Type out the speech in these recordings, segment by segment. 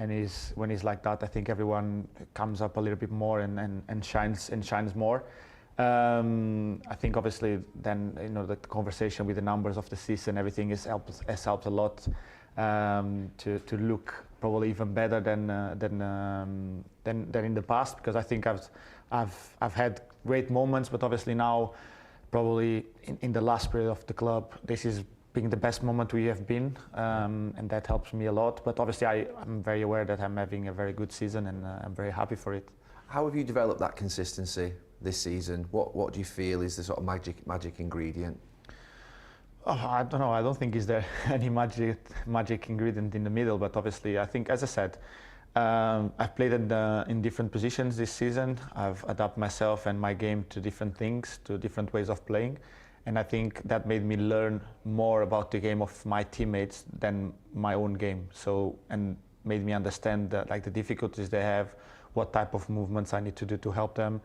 when he's like that, I think everyone comes up a little bit more and shines more. I think obviously then the conversation with the numbers of the season, everything has helped a lot to look probably even better than in the past, because I think I've had great moments, but obviously now probably in the last period of the club, this is being the best moment we have been, and that helps me a lot. But obviously I'm very aware that I'm having a very good season, and I'm very happy for it. How have you developed that consistency this season? What do you feel is the sort of magic ingredient? Oh, I don't know. I don't think is there any magic ingredient in the middle, but obviously I think, as I said, I've played in different positions this season. I've adapted myself and my game to different things, to different ways of playing. And I think that made me learn more about the game of my teammates than my own game. And made me understand the difficulties they have, what type of movements I need to do to help them,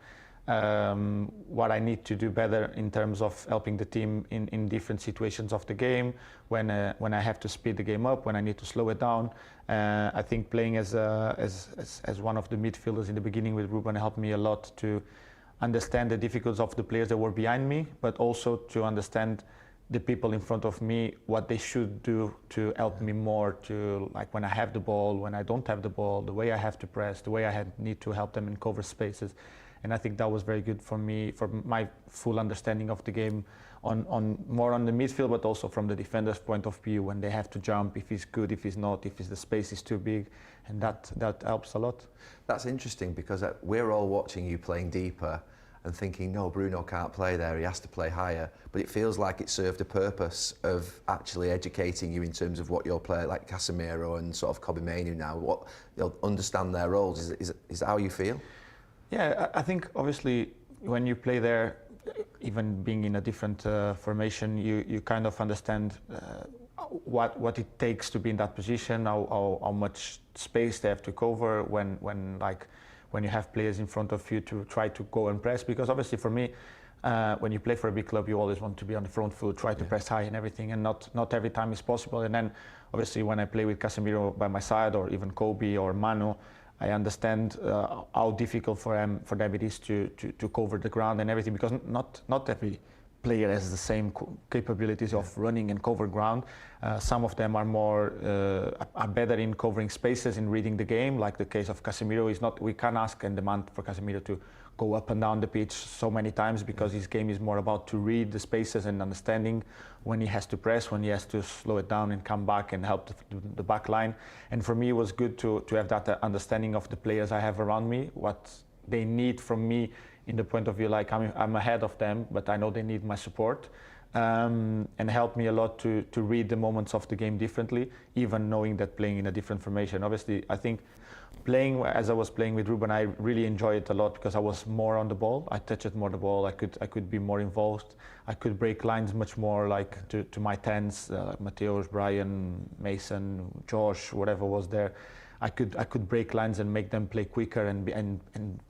what I need to do better in terms of helping the team in different situations of the game, when I have to speed the game up, when I need to slow it down. I think playing as one of the midfielders in the beginning with Ruben helped me a lot to understand the difficulties of the players that were behind me, but also to understand the people in front of me, what they should do to help me more, to like when I have the ball, when I don't have the ball, the way I have to press, the way I need to help them in cover spaces. And I think that was very good for me, for my full understanding of the game on more on the midfield, but also from the defender's point of view, when they have to jump, if he's good, if he's not, if the space is too big, and that helps a lot. That's interesting, because we're all watching you playing deeper and thinking, no, Bruno can't play there, he has to play higher. But it feels like it served a purpose of actually educating you in terms of what your player, like Casemiro and sort of Kobbie Mainoo now, what they'll understand their roles. Is that how you feel? Yeah, I think obviously when you play there, even being in a different formation, you kind of understand what it takes to be in that position, how much space they have to cover when you have players in front of you to try to go and press. Because obviously for me, when you play for a big club, you always want to be on the front foot, try to press high and everything, and not every time is possible. And then obviously when I play with Casemiro by my side, or even Kobbie or Manu, I understand how difficult for them it is to cover the ground and everything, because not every player has the same capabilities of running and cover ground. Some of them are better in covering spaces, in reading the game, like the case of Casemiro. We can't ask and demand for Casemiro to go up and down the pitch so many times, because his game is more about to read the spaces and understanding when he has to press, when he has to slow it down and come back and help the back line. And for me, it was good to have that understanding of the players I have around me, what they need from me in the point of view, like I'm ahead of them, but I know they need my support, and helped me a lot to read the moments of the game differently, even knowing that playing in a different formation. Obviously, I think playing as I was playing with Ruben, I really enjoyed it a lot, because I was more on the ball. I touched more the ball. I could be more involved. I could break lines much more, like to my tens, Mateus, Brian, Mason, Josh, whatever was there. I could break lines and make them play quicker and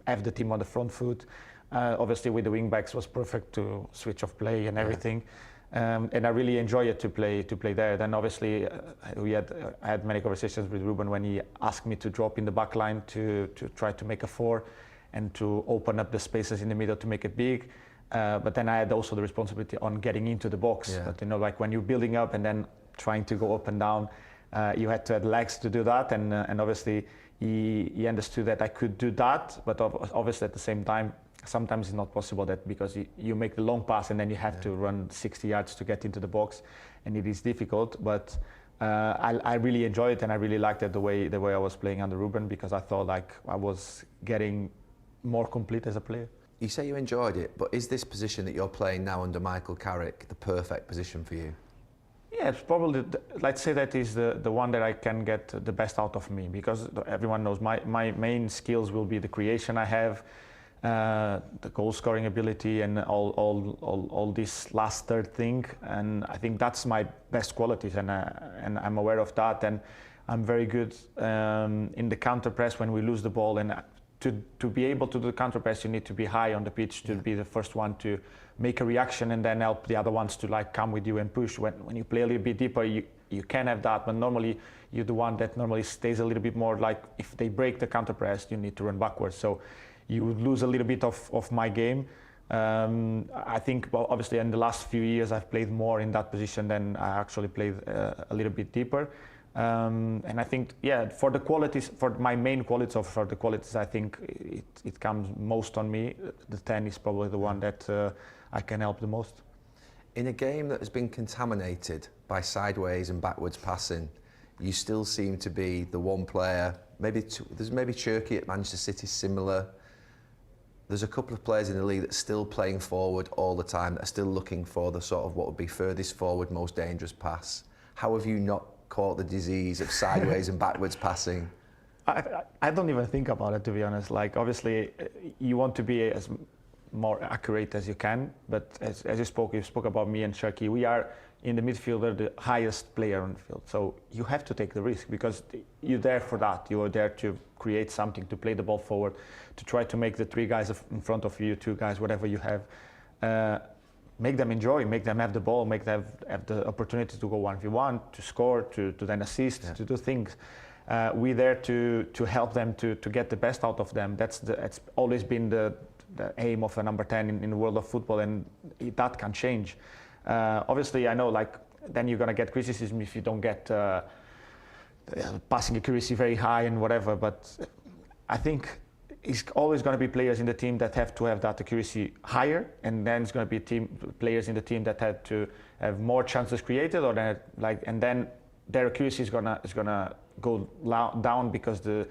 have the team on the front foot. Obviously with the wing backs was perfect to switch off play and everything. And I really enjoy it to play there. Then obviously I had many conversations with Ruben when he asked me to drop in the back line to try to make a 4 and to open up the spaces in the middle to make it big. But then I had also the responsibility on getting into the box. Yeah. But like when you're building up and then trying to go up and down, you had to have legs to do that. And obviously he understood that I could do that, but obviously at the same time, sometimes it's not possible, that because you make the long pass and then you have to run 60 yards to get into the box, and it is difficult. But I really enjoyed it, and I really liked it the way I was playing under Ruben, because I thought like I was getting more complete as a player. You say you enjoyed it, but is this position that you're playing now under Michael Carrick the perfect position for you? Yeah, it's probably, let's say that is the one that I can get the best out of me, because everyone knows my main skills will be the creation I have, the goal scoring ability, and all this last third thing. And I think that's my best qualities, and I'm aware of that. And I'm very good in the counter press when we lose the ball. And to be able to do the counter press, you need to be high on the pitch to be the first one to make a reaction, and then help the other ones to like come with you and push. When you play a little bit deeper, you can have that, but normally you're the one that normally stays a little bit more like, if they break the counter press, you need to run backwards. So you would lose a little bit of my game. I think, well, obviously in the last few years I've played more in that position than I actually played a little bit deeper. And I think, yeah, for the qualities, for my main qualities, or for the qualities, I think it comes most on me. The 10 is probably the one that I can help the most. In a game that has been contaminated by sideways and backwards passing, you still seem to be the one player. There's maybe Cherky at Manchester City similar. There's a couple of players in the league that are still playing forward all the time, that are still looking for the sort of what would be furthest forward, most dangerous pass. How have you not caught the disease of sideways and backwards passing? I don't even think about it, to be honest. Like, obviously, you want to be as more accurate as you can, but as you spoke about me and Cherky, we are in the midfielder the highest player on the field. So you have to take the risk, because you're there for that. You are there to create something, to play the ball forward, to try to make the 3 guys in front of you, 2 guys, whatever you have, make them enjoy, make them have the ball, make them have the opportunity to go 1v1, to score, to then assist, to do things. We're there to help them to get the best out of them. It's always been the aim of a number 10 in the world of football, and that can change. Obviously, I know, like, then you're going to get criticism if you don't get passing accuracy very high and whatever, but I think it's always going to be players in the team that have to have that accuracy higher, and then it's going to be players in the team that had to have more chances created, or that, like, and then their accuracy is gonna go down, because the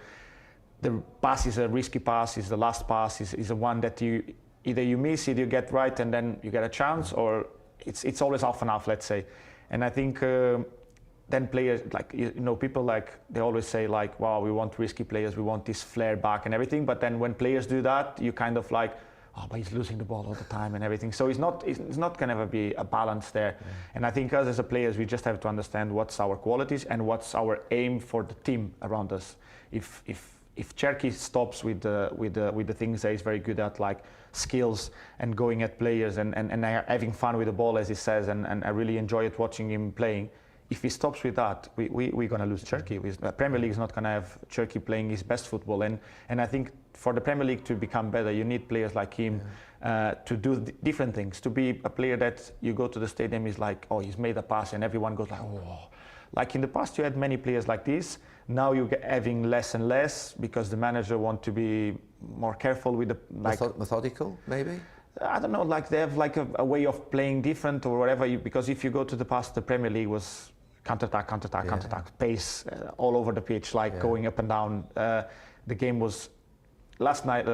pass is a risky pass, is the last pass, is the one that you either you miss it, you get right, and then you get a chance, or it's always half and half, let's say. And I think then players, like, you know, people, like, they always say, like, wow, we want risky players, we want this flare back and everything, but then when players do that, you kind of like, oh, but he's losing the ball all the time and everything. So it's not going to ever be a balance there. Yeah. And I think us as a players, we just have to understand what's our qualities and what's our aim for the team around us. If Cherky stops with the things that he's very good at, like skills and going at players and having fun with the ball, as he says, and I really enjoy it watching him playing. If he stops with that, we're going to lose Cherky. The Premier League is not going to have Cherky playing his best football. And I think for the Premier League to become better, you need players like him to do different things. To be a player that you go to the stadium is like, oh, he's made a pass, and everyone goes like, oh. Like in the past, you had many players like this. Now you're having less and less, because the manager wants to be more careful with the, like, methodical, maybe. I don't know. Like, they have like a way of playing different or whatever. Because if you go to the past, the Premier League was counter-attack, pace all over the pitch, like going up and down. The game was last night,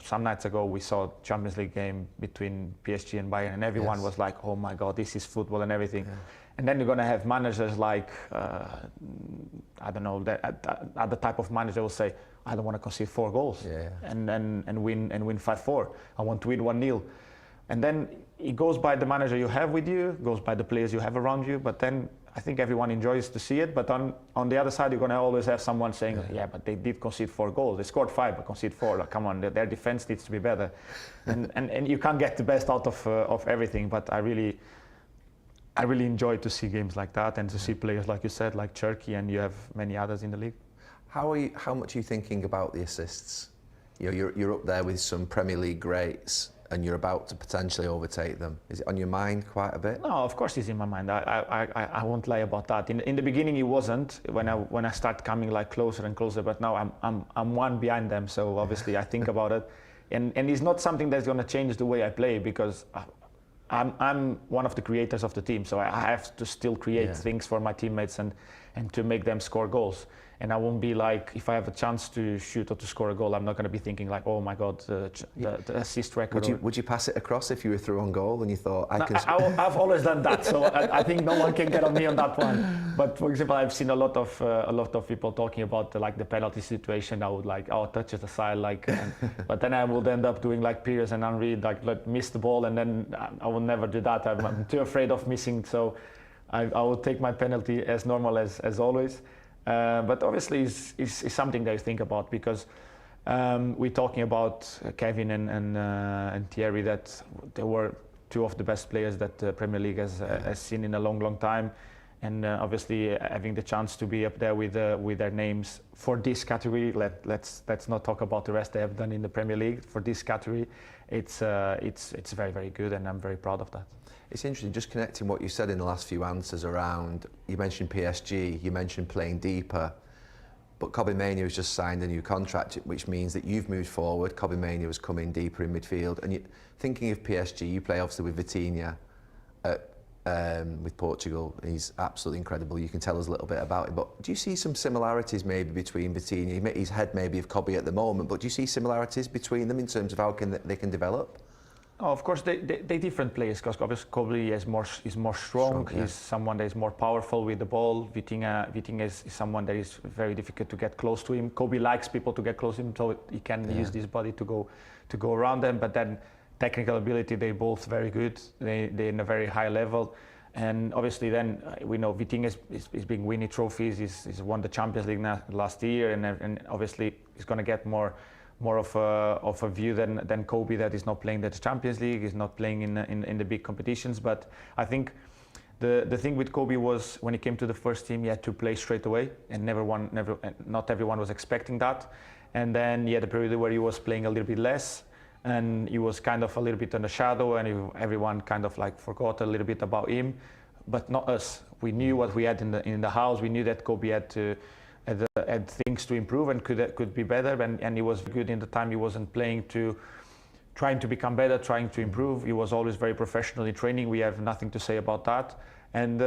some nights ago, we saw Champions League game between PSG and Bayern, and everyone was like, oh my God, this is football and everything. Yeah. And then you're going to have managers like, I don't know, other type of manager will say, I don't want to concede 4 goals and win 5-4. I want to win 1-0. And then it goes by the manager you have with you, goes by the players you have around you, but then I think everyone enjoys to see it. But on the other side, you're going to always have someone saying, yeah, but they did concede 4 goals. They scored 5, but concede 4. Like, come on, their defense needs to be better. and you can't get the best out of everything. But I really enjoy to see games like that, and to see players, like you said, like Cherky, and you have many others in the league. How much are you thinking about the assists? You know, you're up there with some Premier League greats, and you're about to potentially overtake them. Is it on your mind quite a bit? No, of course it's in my mind. I won't lie about that. In the beginning it wasn't, when I start coming like closer and closer, but now I'm one behind them, so obviously I think about it. And it's not something that's going to change the way I play, because I'm one of the creators of the team, so I have to still create things for my teammates and to make them score goals. And I won't be like, if I have a chance to shoot or to score a goal, I'm not going to be thinking like, oh my God, the assist record. Would you pass it across if you were through on goal and you thought, I've always done that, so I think no one can get on me on that one. But for example, I've seen a lot of people talking about the penalty situation. I would like, oh, touch it aside, like, but then I would end up doing like Piers and Henry, like miss the ball, and then I will never do that. I'm too afraid of missing, so I will take my penalty as normal as always. But obviously it's something that you think about, because we're talking about Kevin and Thierry, that they were 2 of the best players that the Premier League has seen in a long time. And obviously having the chance to be up there with their names for this category, let's not talk about the rest they have done in the Premier League. For this category, it's very, very good, and I'm very proud of that. It's interesting, just connecting what you said in the last few answers around, you mentioned PSG, you mentioned playing deeper, but Kobbie Mainoo has just signed a new contract, which means that you've moved forward. Kobbie Mainoo has come in deeper in midfield, and thinking of PSG, you play obviously with Vitinha with Portugal. He's absolutely incredible. You can tell us a little bit about him, but do you see some similarities maybe between Vitinha, he's head maybe of Kobbie at the moment, but do you see similarities between them in terms of how they can develop? Oh, of course, they different players, because obviously Kobbie is more strong. Yeah. He's someone that is more powerful with the ball. Vitinha is someone that is very difficult to get close to him. Kobbie likes people to get close to him, so he can use his body to go around them. But then technical ability, they're both very good. They're in a very high level. And obviously then we know Vitinha is being winning trophies. He's won the Champions League last year, and obviously he's going to get more of a view than Kobbie, that is not playing the Champions League, is not playing in the big competitions. But I think the thing with Kobbie was, when he came to the first team, he had to play straight away, and not everyone was expecting that. And then he had a period where he was playing a little bit less, and he was kind of a little bit in the shadow, and everyone kind of like forgot a little bit about him, but not us. We knew what we had in the house. We knew that Kobbie had things to improve and could be better, and he was good in the time he wasn't playing, trying to become better, trying to improve. He was always very professional in training. We have nothing to say about that. And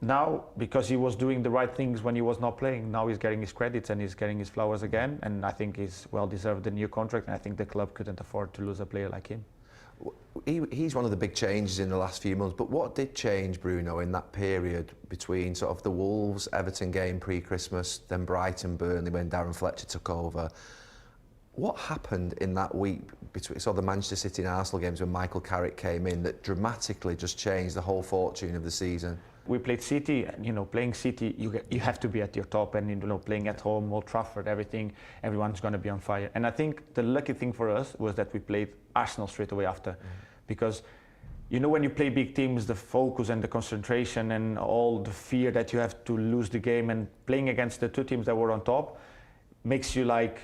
now, because he was doing the right things when he was not playing, now he's getting his credits and he's getting his flowers again, and I think he's well deserved the new contract, and I think the club couldn't afford to lose a player like him. He's one of the big changes in the last few months, but what did change, Bruno, in that period between sort of the Wolves Everton game pre-Christmas, then Brighton Burnley when Darren Fletcher took over? What happened in that week between the Manchester City and Arsenal games when Michael Carrick came in that dramatically just changed the whole fortune of the season? We played City, and playing City, you have to be at your top, and playing at home, Old Trafford, everyone's going to be on fire. And I think the lucky thing for us was that we played Arsenal straight away after, because when you play big teams, the focus and the concentration and all the fear that you have to lose the game, and playing against the two teams that were on top makes you like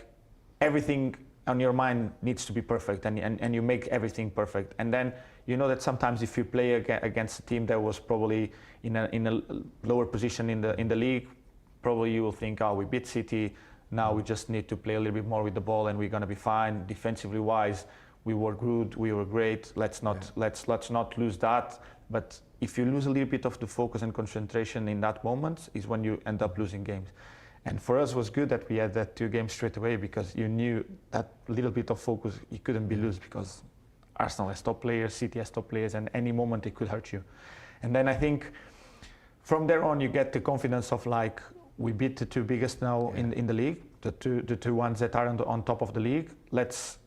everything on your mind needs to be perfect, and you make everything perfect. And then that sometimes if you play against a team that was probably in a lower position in the league, probably you will think, oh, we beat City, now we just need to play a little bit more with the ball and we're going to be fine. Defensively wise, we were good, we were great. Let's not lose that. But if you lose a little bit of the focus and concentration in that moment, is when you end up losing games. And for us, it was good that we had that 2 games straight away, because you knew that little bit of focus, you couldn't be lost, because Arsenal has top players, City has top players, and any moment it could hurt you. And then I think from there on, you get the confidence of like, we beat the 2 biggest now in the league, the two ones that are on top of the league. Let's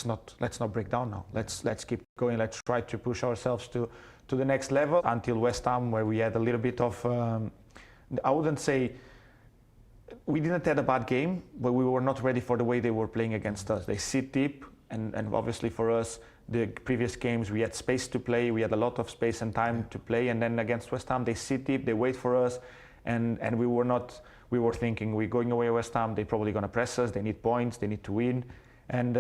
not break down now. Let's keep going. Let's try to push ourselves to the next level, until West Ham, where we had a little bit of I wouldn't say we didn't have a bad game, but we were not ready for the way they were playing against us. They sit deep, and obviously for us, the previous games we had space to play, we had a lot of space and time to play, and then against West Ham they sit deep, they wait for us, and we were thinking, we're going away West Ham, they're probably going to press us, they need points, they need to win. And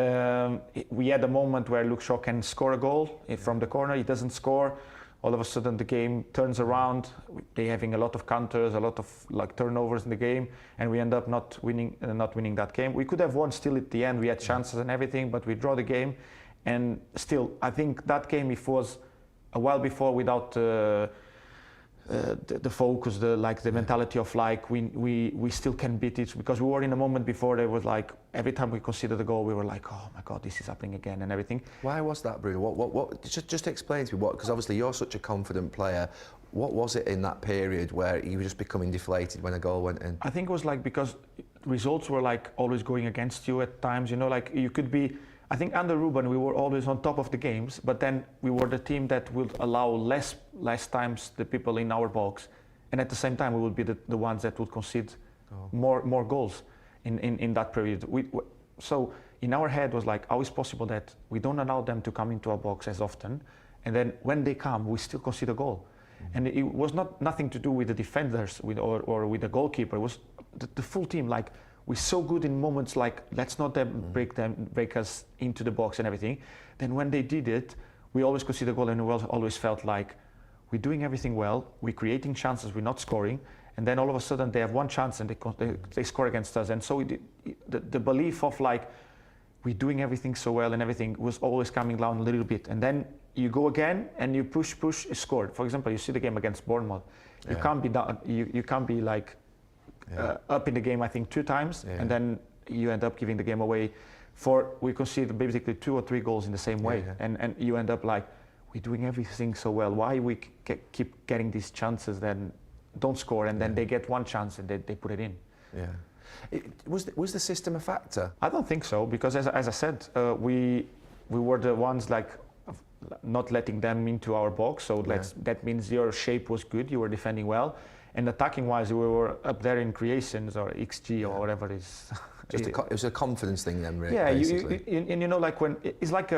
we had a moment where Luke Shaw can score a goal from the corner, he doesn't score. All of a sudden the game turns around, they're having a lot of counters, a lot of like turnovers in the game, and we end up not winning that game. We could have won still at the end, we had chances and everything, but we draw the game. And still, I think that game, if it was a while before without the focus, the mentality of like we still can beat it, because we were in a moment before there was like every time we considered the goal we were like, oh my God, this is happening again and everything. Why was that, Bruno? What just explain to me because obviously you're such a confident player. What was it in that period where you were just becoming deflated when a goal went in? I think it was like because results were like always going against you at times. Like you could be. I think under Ruben we were always on top of the games, but then we were the team that would allow less times the people in our box, and at the same time we would be the ones that would concede more goals in that period. So in our head was like, how is possible that we don't allow them to come into our box as often, and then when they come we still concede a goal? And it was nothing to do with the defenders or with the goalkeeper. It was the full team. Like, we're so good in moments like, let's not break us into the box and everything. Then when they did it, we always could see the goal, and we always felt like we're doing everything well, we're creating chances, we're not scoring, and then all of a sudden they have one chance and they score against us. And so the belief of like, we're doing everything so well and everything was always coming down a little bit. And then you go again and you push, scored. For example, you see the game against Bournemouth. You can't be down, you can't be like up in the game, I think 2 times, and then you end up giving the game away. We conceded basically 2 or 3 goals in the same way, and you end up like, we're doing everything so well. Why we keep getting these chances, then don't score, and then they get one chance and they put it in. Yeah. Was the system a factor? I don't think so, because as I said, we were the ones like not letting them into our box. So that means your shape was good, you were defending well, and attacking wise, we were up there in creations or XG or whatever it is. It was a confidence thing then, really. Yeah, basically. and you know, like it's like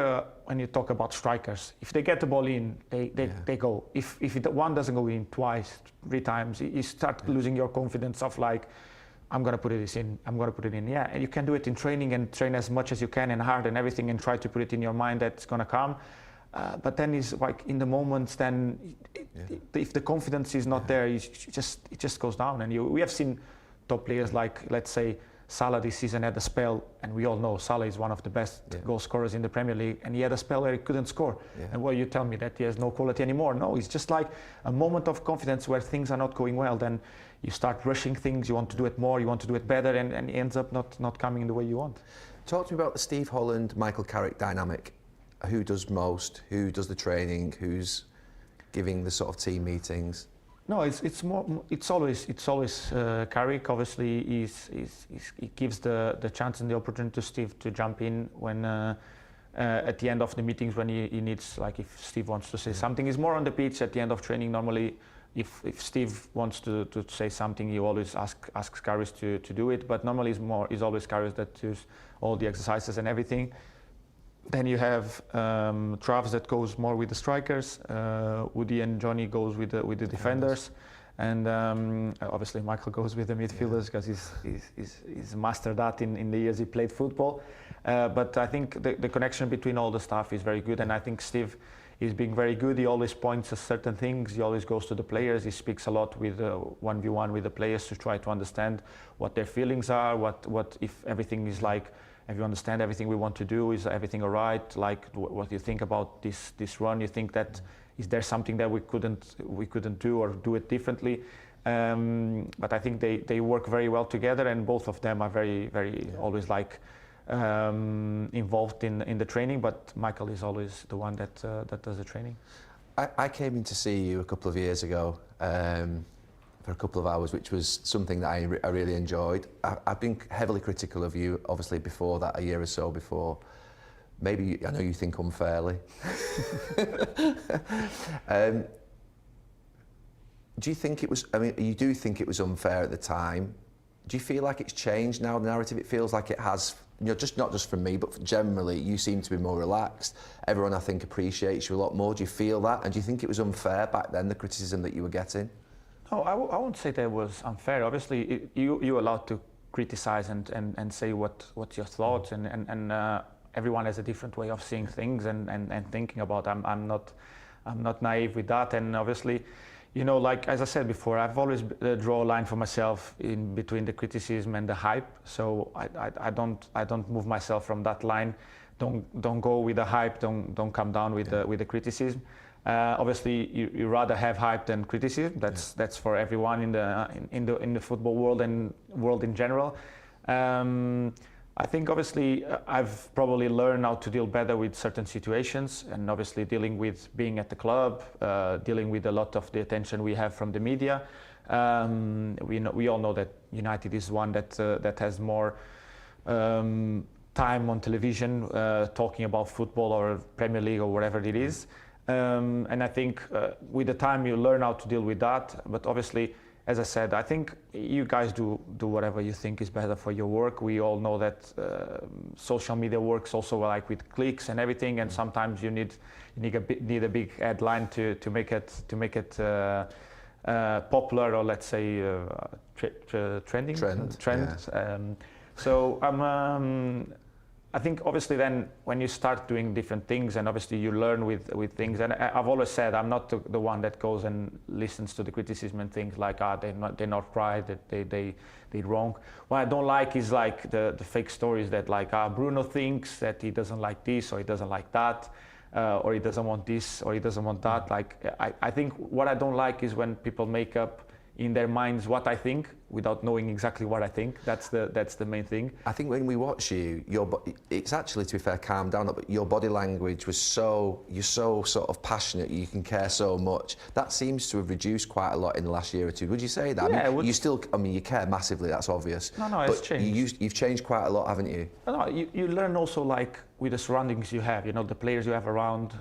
when you talk about strikers, if they get the ball in, they go. If one doesn't go in twice, 3 times, you start losing your confidence of like, I'm gonna put this in, I'm gonna put it in. Yeah, and you can do it in training and train as much as you can and hard and everything, and try to put it in your mind that it's gonna come. But then it's like in the moments, then if the confidence is not there, it just goes down. And we have seen top players like, let's say, Salah this season had a spell, and we all know Salah is one of the best goal scorers in the Premier League, and he had a spell where he couldn't score. And well, you tell me that he has no quality anymore. No, it's just like a moment of confidence where things are not going well, then you start rushing things, you want to do it more, you want to do it better, and it ends up not coming in the way you want. Talk to me about the Steve Holland, Michael Carrick dynamic. Who does most? Who does the training? Who's giving the sort of team meetings? No, it's always Carrick. Obviously, he gives the chance and the opportunity to Steve to jump in when at the end of the meetings when he needs, like if Steve wants to say something. He's more on the pitch at the end of training. Normally, if Steve wants to say something, he always asks Carrick to do it. But normally, it's always Carrick that does all the exercises and everything. Then you have Travs that goes more with the strikers. Woody and Johnny goes with the defenders, and obviously Michael goes with the midfielders because he's mastered that in the years he played football. But I think the connection between all the staff is very good, and I think Steve is being very good. He always points at certain things. He always goes to the players. He speaks a lot with 1v1 with the players to try to understand what their feelings are. What if everything is like. If you understand everything we want to do, is everything all right? Like, what do you think about this run? You think that is there something that we couldn't do or do it differently? But I think they work very well together, and both of them are very always like involved in the training. But Michael is always the one that does the training. I came in to see you a couple of years ago. For a couple of hours, which was something that I really enjoyed. I've been heavily critical of you, obviously, before that, a year or so before. Maybe, I know you think unfairly. Do you think it was, I mean, you do think it was unfair at the time. Do you feel like it's changed now, the narrative? It feels like it has, you know, not just from me, but generally, you seem to be more relaxed. Everyone, I think, appreciates you a lot more. Do you feel that? And do you think it was unfair back then, the criticism that you were getting? No, I won't say that was unfair. Obviously, you're allowed to criticize and say what's your thoughts, and everyone has a different way of seeing things and thinking about. I'm not naive with that, and obviously, you know, like as I said before, I've always draw a line for myself in between the criticism and the hype. So I don't move myself from that line. Don't go with the hype. Don't come down with the criticism. Obviously, you rather have hype than criticism. That's for everyone in the football world and world in general. I think obviously I've probably learned how to deal better with certain situations, and obviously dealing with being at the club, dealing with a lot of the attention we have from the media. We all know that United is one that has more time on television talking about football or Premier League or whatever it is. And I think with the time you learn how to deal with that, but obviously as I said, I think you guys do whatever you think is better for your work. We all know that social media works also like with clicks and everything, and sometimes you need a big headline to make it popular, or let's say trending. Trend. Yeah. So I think obviously then when you start doing different things, and obviously you learn with things, and I've always said I'm not the one that goes and listens to the criticism and things like they're not right, that they did wrong. What I don't like is like the fake stories that like Bruno thinks that he doesn't like this or he doesn't like that, or he doesn't want this or he doesn't want that. Like I think what I don't like is when people make up in their minds what I think without knowing exactly what I think. That's the main thing. I think when we watch you, it's actually, to be fair, calmed down, but your body language was you're so sort of passionate, you can care so much. That seems to have reduced quite a lot in the last year or two. Would you say that? Yeah, I mean, you care massively, that's obvious. No, it's changed. You've changed quite a lot, haven't you? No, you learn also like with the surroundings you have, the players you have around,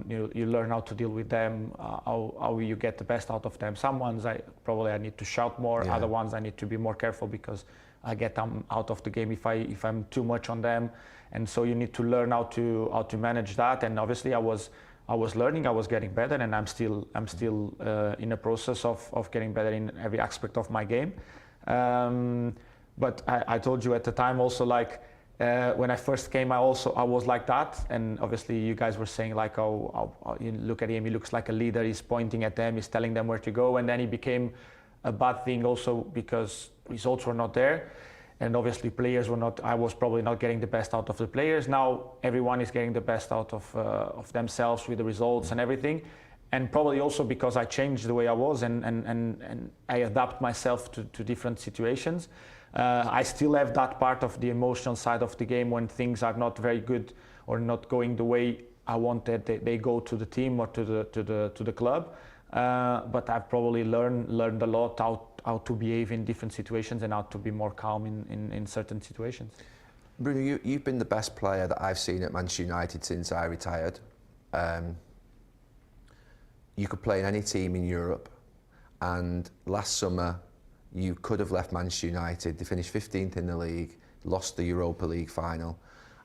you learn how to deal with them, how you get the best out of them. Some ones I need to shout more, yeah. Other ones I need to be more careful because I get them out of the game if I'm too much on them, and so you need to learn how to manage that. And obviously I was learning, I was getting better, and I'm still in a process of getting better in every aspect of my game. But I told you at the time also, like when I first came, I was like that, and obviously you guys were saying like, oh, you look at him, he looks like a leader, he's pointing at them, he's telling them where to go, and then he became a bad thing also because results were not there, and obviously players were not. I was probably not getting the best out of the players. Now everyone is getting the best out of themselves with the results and everything, and probably also because I changed the way I was and I adapt myself to different situations. I still have that part of the emotional side of the game when things are not very good or not going the way I wanted. They go to the team or to the club. But I've probably learned a lot how to behave in different situations and how to be more calm in certain situations. Bruno, you've been the best player that I've seen at Manchester United since I retired. You could play in any team in Europe, and last summer you could have left Manchester United. They finished 15th in the league, lost the Europa League final,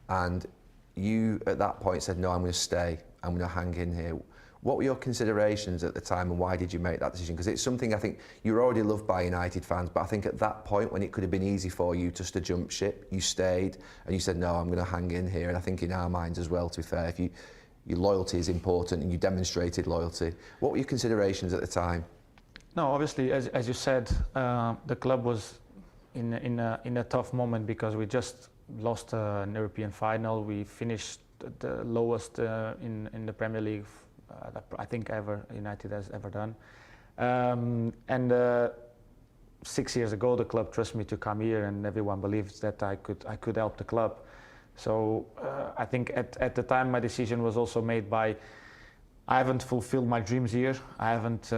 and you at that point said, no, I'm going to stay, I'm going to hang in here. What were your considerations at the time, and why did you make that decision? Because it's something I think you're already loved by United fans, but I think at that point when it could have been easy for you just to jump ship, you stayed and you said, no, I'm going to hang in here. And I think in our minds as well, to be fair, your loyalty is important and you demonstrated loyalty. What were your considerations at the time? No, obviously, as you said, the club was in a tough moment because we just lost an European final. We finished the lowest in the Premier League that I think United has ever done. And 6 years ago, the club trusted me to come here, and everyone believed that I could help the club. So I think at the time my decision was also made by, I haven't fulfilled my dreams here. I haven't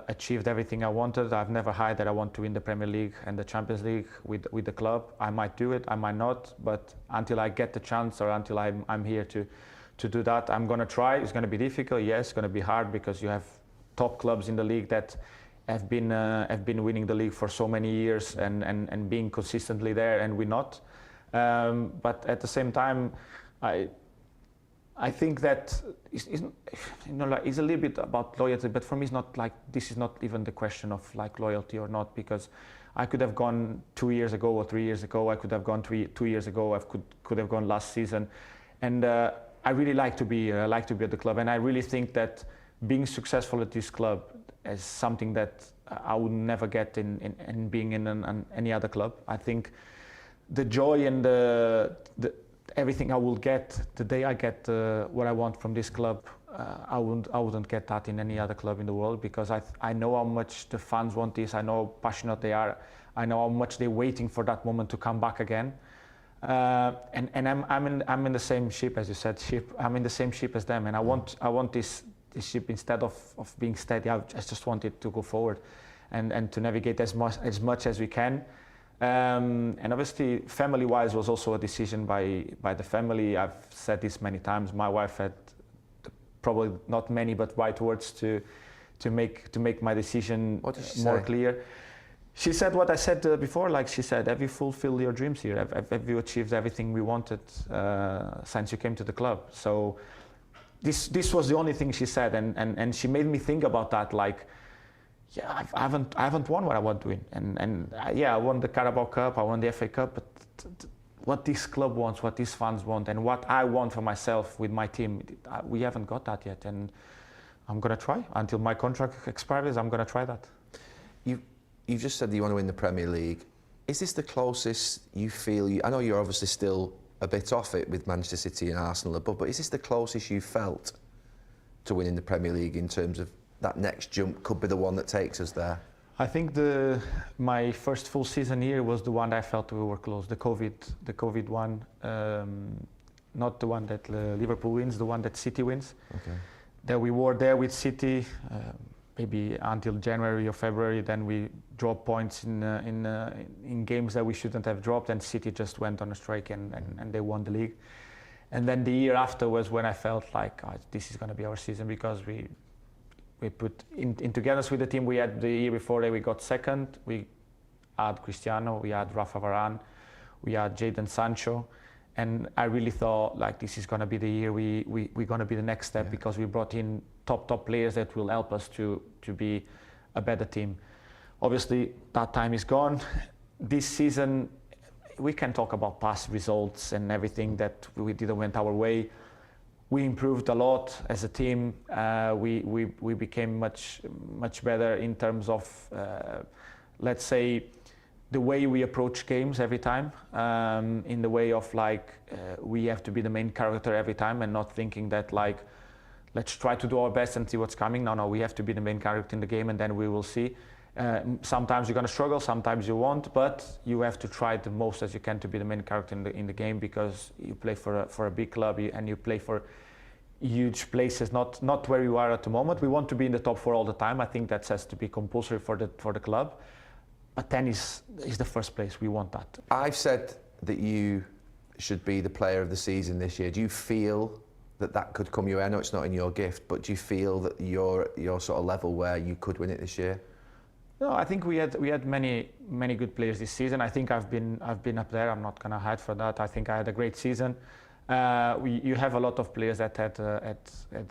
achieved everything I wanted. I've never had that I want to win the Premier League and the Champions League with the club. I might do it, I might not, but until I get the chance or until I'm here to do that, I'm going to try. It's going to be difficult, yes, it's going to be hard because you have top clubs in the league that have been winning the league for so many years and being consistently there, and we're not. But at the same time, I think that it's a little bit about loyalty, but for me, it's not like, this is not even the question of like loyalty or not, because I could have gone 2 years ago or 3 years ago. I could have gone 2 years ago. I could have gone last season, and I really like to be at the club, and I really think that being successful at this club is something that I would never get in being in any other club. I think the joy and the everything I will get the day I get what I want from this club, I wouldn't get that in any other club in the world, because I know how much the fans want this. I know how passionate they are. I know how much they're waiting for that moment to come back again. And I'm in the same ship, as you said. I'm in the same ship as them, and I want this ship, instead of being steady, I just want it to go forward and to navigate as much as we can. And obviously, family-wise, was also a decision by the family. I've said this many times. My wife had probably not many, but right words to make my decision What did she more say? clear. She said what I said before. Like she said, have you fulfilled your dreams here? Have you achieved everything we wanted since you came to the club? So this was the only thing she said, and she made me think about that. Like, yeah, I haven't won what I want to win, and yeah, I won the Carabao Cup, I won the FA Cup, but what this club wants, what these fans want, and what I want for myself with my team, we haven't got that yet, and I'm gonna try until my contract expires. I'm gonna try that. You've just said that you want to win the Premier League. Is this the closest you feel? I know you're obviously still a bit off it with Manchester City and Arsenal above, but is this the closest you felt to winning the Premier League in terms of that next jump could be the one that takes us there? I think my first full season here was the one that I felt we were close. The COVID one, not the one that Liverpool wins, the one that City wins. Okay. That we were there with City, maybe until January or February. Then we dropped points in games that we shouldn't have dropped, and City just went on a strike and they won the league. And then the year after was when I felt like this is going to be our season, because we put in togetherness with the team we had the year before that we got second. We had Cristiano, we had Rafa Varane, we had Jadon Sancho, and I really thought like this is going to be the year we're going to be the next step, because we brought in top players that will help us to be a better team. Obviously that time is gone. This season we can talk about past results and everything that we didn't went our way. We improved a lot as a team. We became much better in terms of, let's say, the way we approach games every time. In the way of like, we have to be the main character every time, and not thinking that like, let's try to do our best and see what's coming. No, we have to be the main character in the game, and then we will see. Sometimes you're going to struggle, sometimes you won't, but you have to try the most as you can to be the main character in the game, because you play for a big club, and you play for huge places, not where you are at the moment. We want to be in the top 4 all the time. I think that has to be compulsory for the club. But 10 is the first place. We want that. I've said that you should be the player of the season this year. Do you feel that could come your way? I know it's not in your gift, but do you feel that you're sort of level where you could win it this year? No, I think we had many good players this season. I think I've been up there. I'm not gonna hide for that. I think I had a great season. You have a lot of players that had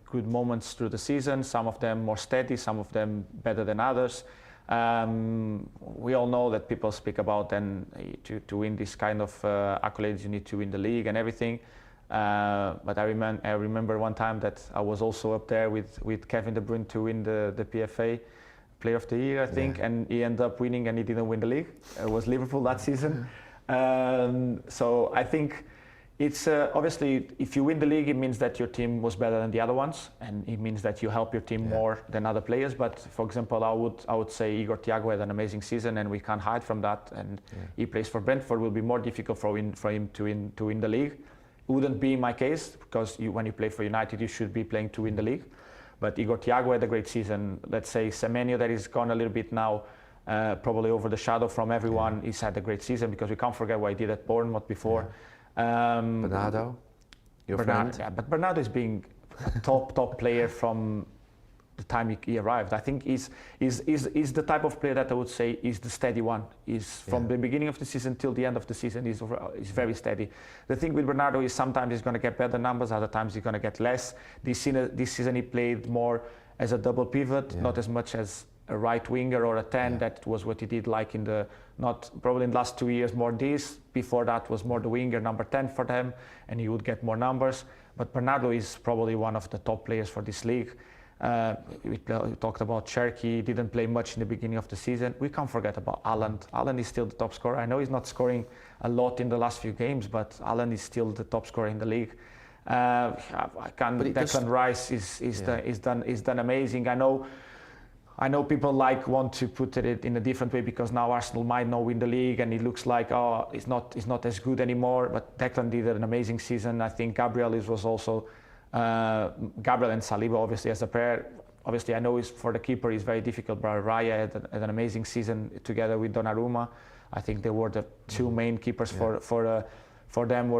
good moments through the season. Some of them more steady, some of them better than others. We all know that people speak about, and to win this kind of accolades, you need to win the league and everything. But I remember one time that I was also up there with Kevin De Bruyne to win the PFA Player of the Year, I think, and he ended up winning, and he didn't win the league. It was Liverpool that season. So I think it's obviously, if you win the league, it means that your team was better than the other ones, and it means that you help your team more than other players. But for example, I would say Igor Thiago had an amazing season, and we can't hide from that. And he plays for Brentford. It will be more difficult for him to win the league. It wouldn't be my case, because when you play for United, you should be playing to win the league. But Igor Thiago had a great season. Let's say Semenyo, that is gone a little bit now, probably over the shadow from everyone. He's had a great season, because we can't forget what he did at Bournemouth before. Bernardo, your friend? Yeah, but Bernardo is being a top player from the time he arrived. I think he's the type of player that I would say is the steady one. He's from the beginning of the season till the end of the season, he's very steady. The thing with Bernardo is sometimes he's going to get better numbers, other times he's going to get less. This season he played more as a double pivot, not as much as a right winger or a 10. That was what he did like probably in the last 2 years more this. Before that was more the winger, number 10 for them, and he would get more numbers. But Bernardo is probably one of the top players for this league. We talked about Cherky, didn't play much in the beginning of the season. We can't forget about Haaland. Haaland is still the top scorer. I know he's not scoring a lot in the last few games, but Haaland is still the top scorer in the league. Declan Rice is done amazing. I know people want to put it in a different way, because now Arsenal might not win the league, and it looks like it's not as good anymore. But Declan did an amazing season. I think Gabriel was also. Gabriel and Saliba, obviously, as a pair. Obviously, I know for the keeper it's very difficult, but Raya had an amazing season together with Donnarumma. I think they were the two main keepers for them. Were